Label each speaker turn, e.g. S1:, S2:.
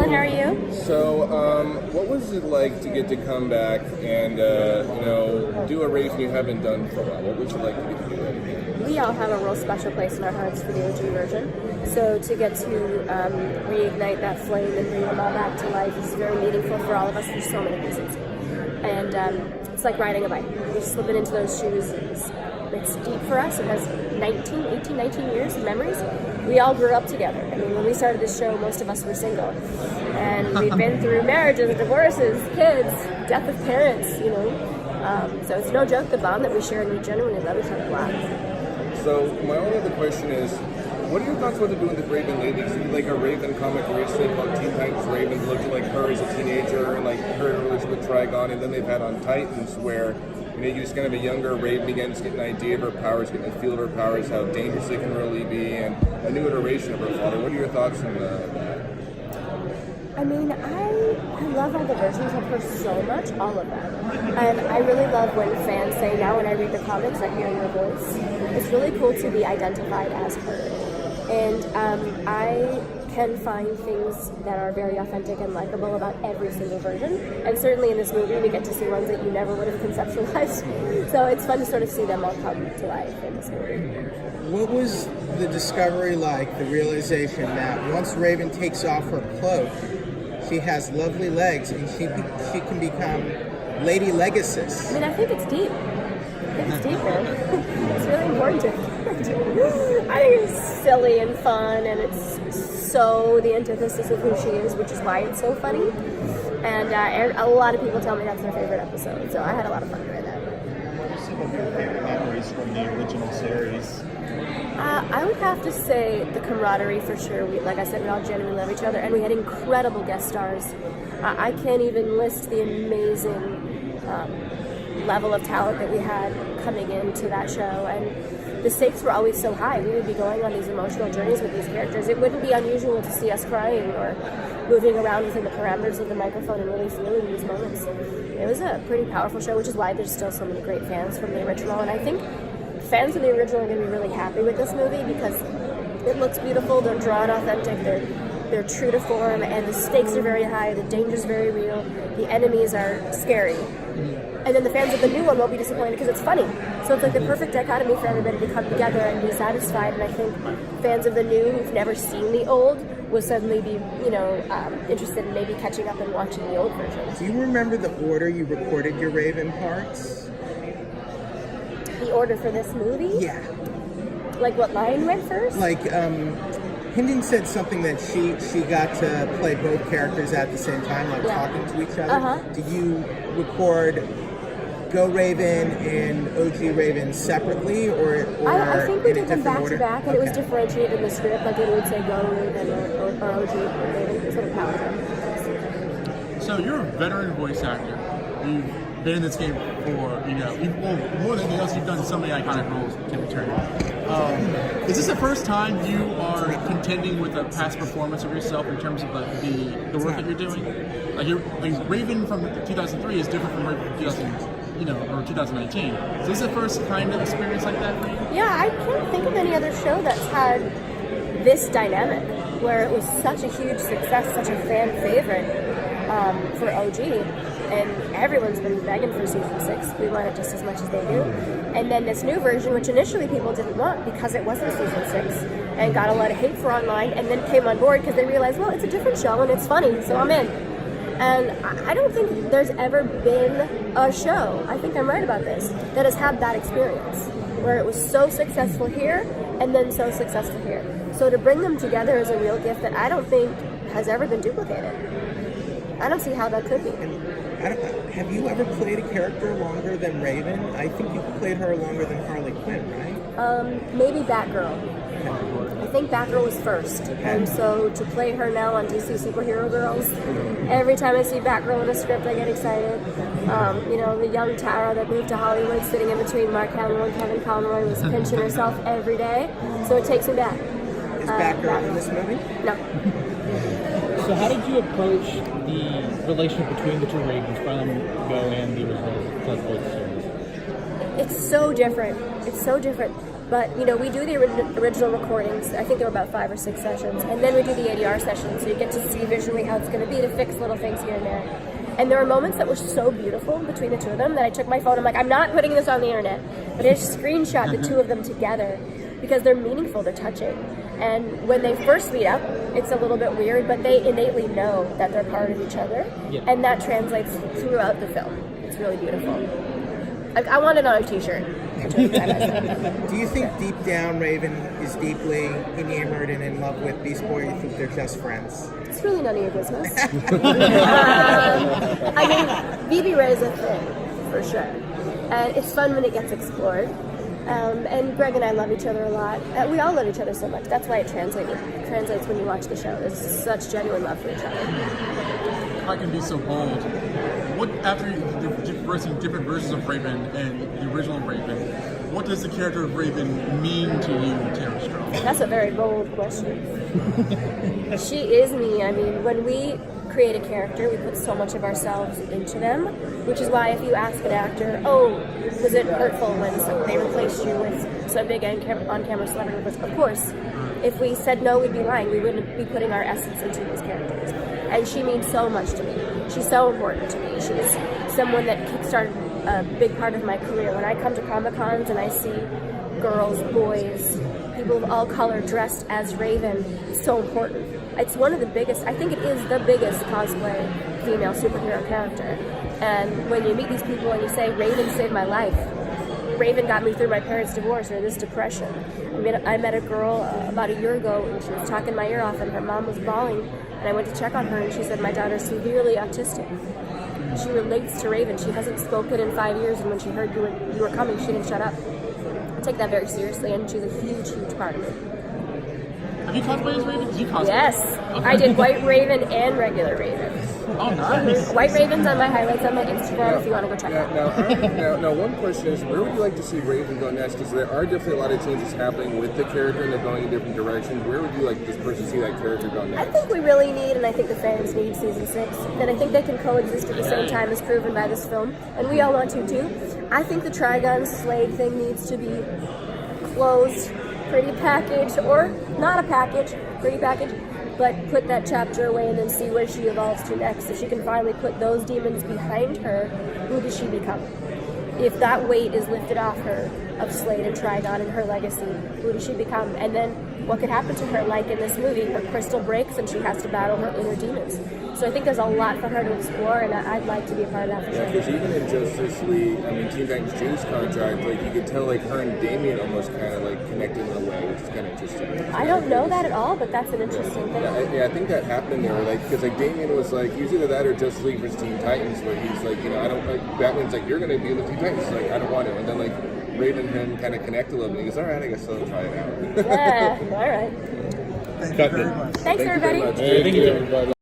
S1: How are you?
S2: So, what was it like to get to come back and do a Raven you haven't done for a while? What was it like to get to do it?
S1: We all have a real special place in our hearts for the OG version. So to get to reignite that flame and bring them all back to life is very meaningful for all of us for so many reasons. And it's like riding a bike. You're slipping into those shoes. It's deep for us. It has 19 years of memories. We all grew up together. I mean, when we started this show, most of us were single. And we've been through marriages, divorces, kids, death of parents, So it's no joke, the bond that we share, and we genuinely love each other a lot.
S2: So my only other question is, what are your thoughts about doing the Raven lady? Like a Raven comic recently called TITANS. Raven looked like her as a teenager, and like her relationship with Trigon, and then they've had on Titans where you use kind of a younger Raven begins to get an idea of her powers, getting a feel of her powers, how dangerous they can really be, and a new iteration of her father. What are your thoughts on that?
S1: I mean, I love all the versions of her so much, all of them. And I really love when fans say, now when I read the comics, I hear your voice. It's really cool to be identified as her. And I can find things that are very authentic and likable about every single version. And certainly in this movie, we get to see ones that you never would have conceptualized. So it's fun to sort of see them all come to life in this movie.
S3: What was the discovery like, the realization that once Raven takes off her cloak, she has lovely legs and she can become Lady Legacy?
S1: I mean, I think it's deep. Man. It's really important to I think it's silly and fun, and it's so the antithesis of who she is, which is why it's so funny. And a lot of people tell me that's their favorite episode, so I had a lot of fun doing that.
S4: What are some of your favorite memories from the original series?
S1: I would have to say the camaraderie for sure. Like I said, we all genuinely love each other, and we had incredible guest stars. I can't even list the amazing level of talent that we had coming into that show, and the stakes were always so high. We would be going on these emotional journeys with these characters. It wouldn't be unusual to see us crying or moving around within the parameters of the microphone and really feeling these moments. It was a pretty powerful show, which is why there's still so many great fans from the original, and I think fans of the original are going to be really happy with this movie because it looks beautiful, they're drawn authentic, they're true to form, and the stakes are very high, the danger's very real, the enemies are scary. And then the fans of the new one won't be disappointed because it's funny. So it's like the perfect dichotomy for everybody to come together and be satisfied. And I think fans of the new who've never seen the old will suddenly be, interested in maybe catching up and watching the old version.
S3: Do you remember the order you recorded your Raven parts?
S1: The order for this movie?
S3: Yeah.
S1: Like what line went first?
S3: Like, Hinden said something that she got to play both characters at the same time, like talking to each other.
S1: Uh-huh.
S3: Did you record Go Raven and OG Raven separately, or
S1: I think we
S3: in a
S1: did them
S3: different
S1: back
S3: order?
S1: to back, and it was differentiated in the script. Like it would say Go Raven or OG Raven, sort of power.
S5: So you're a veteran voice actor. You've been in this game for, more than anything else, you've done so many iconic roles, Tim Turner. Is this the first time you are contending with a past performance of yourself in terms of the work that you're doing? Like Raven from 2003 is different from Raven from 2019. So this is the first kind of experience like that for you?
S1: Yeah, I can't think of any other show that's had this dynamic, where it was such a huge success, such a fan favorite for OG. And everyone's been begging for season 6. We want it just as much as they do. And then this new version, which initially people didn't want because it wasn't season 6, and got a lot of hate for online, and then came on board because they realized, well, it's a different show and it's funny, so I'm in. And I don't think there's ever been a show, I think I'm right about this, that has had that experience, where it was so successful here and then so successful here. So to bring them together is a real gift that I don't think has ever been duplicated. I don't see how that could be.
S3: Have you ever played a character longer than Raven? I think you played her longer than Harley Quinn, right?
S1: Maybe Batgirl. I think Batgirl was first. And so to play her now on DC Superhero Girls, every time I see Batgirl in a script, I get excited. The young Tara that moved to Hollywood, sitting in between Mark Hamill and Kevin Conroy, was pinching herself every day. So it takes me back.
S3: Is Batgirl in this movie?
S1: No.
S6: So how did you approach the relationship between the two Ravens from Go and the original Claus series?
S1: It's so different. It's so different. But, you know, we do the original recordings. I think there were about 5 or 6 sessions. And then we do the ADR sessions, so you get to see visually how it's going to be to fix little things here and there. And there were moments that were so beautiful between the two of them that I took my phone. I'm like, I'm not putting this on the internet. But I just screenshot the two of them together because they're meaningful, they're touching. And when they first meet up, it's a little bit weird, but they innately know that they're part of each other.
S6: Yeah.
S1: And that translates throughout the film. It's really beautiful. I want it on a t-shirt.
S3: Do you think deep down Raven is deeply enamored and in love with Beast Boy, or you think they're just friends?
S1: It's really none of your business. I mean, BB Ray is a thing, for sure. And it's fun when it gets explored. And Greg and I love each other a lot. We all love each other so much. That's why it translates when you watch the show. There's such genuine love for each other.
S5: If I can be so bold, what after the different versions of Raven and the original Raven, what does the character of Raven mean to you, Tara Strong?
S1: That's a very bold question. She is me. I mean, when we create a character, we put so much of ourselves into them, which is why if you ask an actor, oh, was it hurtful when they replaced you with some big on-camera celebrity? Of course. If we said no, we'd be lying. We wouldn't be putting our essence into these characters. And she means so much to me. She's so important to me. She's someone that kickstarted a big part of my career. When I come to Comic-Cons and I see girls, boys, people of all color dressed as Raven, it's so important. It's one of the biggest, I think it is the biggest cosplay female superhero character. And when you meet these people and you say, Raven saved my life, Raven got me through my parents' divorce or this depression. I met a girl about a year ago and she was talking my ear off and her mom was bawling and I went to check on her and she said, my daughter's severely autistic. She relates to Raven. She hasn't spoken in 5 years and when she heard you were coming, she didn't shut up. I take that very seriously and she's a huge, huge part of it.
S5: Have you cosplayed as Raven? Did you cosplay?
S1: Yes, I did White Raven and regular Raven.
S5: Oh, nice.
S1: White Raven's on my highlights on my Instagram if you want to go check it out.
S2: Now, one question is, where would you like to see Raven go next? Because there are definitely a lot of changes happening with the character and they're going in different directions. Where would you like this person to see that character go next?
S1: I think we really need, and I think the fans need season 6. And I think they can coexist at the same time as proven by this film. And we all want to too. I think the Trigon Slade thing needs to be closed, pretty package, or not a package, pretty package, but put that chapter away and then see where she evolves to next. If she can finally put those demons behind her, who does she become? If that weight is lifted off her of Slade and Trigon and her legacy, who does she become? And then what could happen to her? Like in this movie, her crystal breaks and she has to battle her inner demons. So I think there's a lot for her to explore, and I'd like to be a part of that for sure.
S2: Because even in Justice League, I mean, Teen Titans June's contract, like you could tell, like her and Damian almost kind of like connected in a way, which is kind of interesting.
S1: I don't know that at all, but that's an interesting thing.
S2: I think that happened there, like because like Damian was like, he was either that or Justice League versus Teen Titans, where he's like, you know, I don't like Batman's like, you're gonna be in the Teen Titans, like I don't want to, and then like Raven and him kind of connect a little bit. He goes, all right, I guess I'll try it out.
S1: Yeah, all right.
S6: Thank you very much.
S1: Thanks, everybody.
S2: Thank you very much.
S6: Thank you, everybody.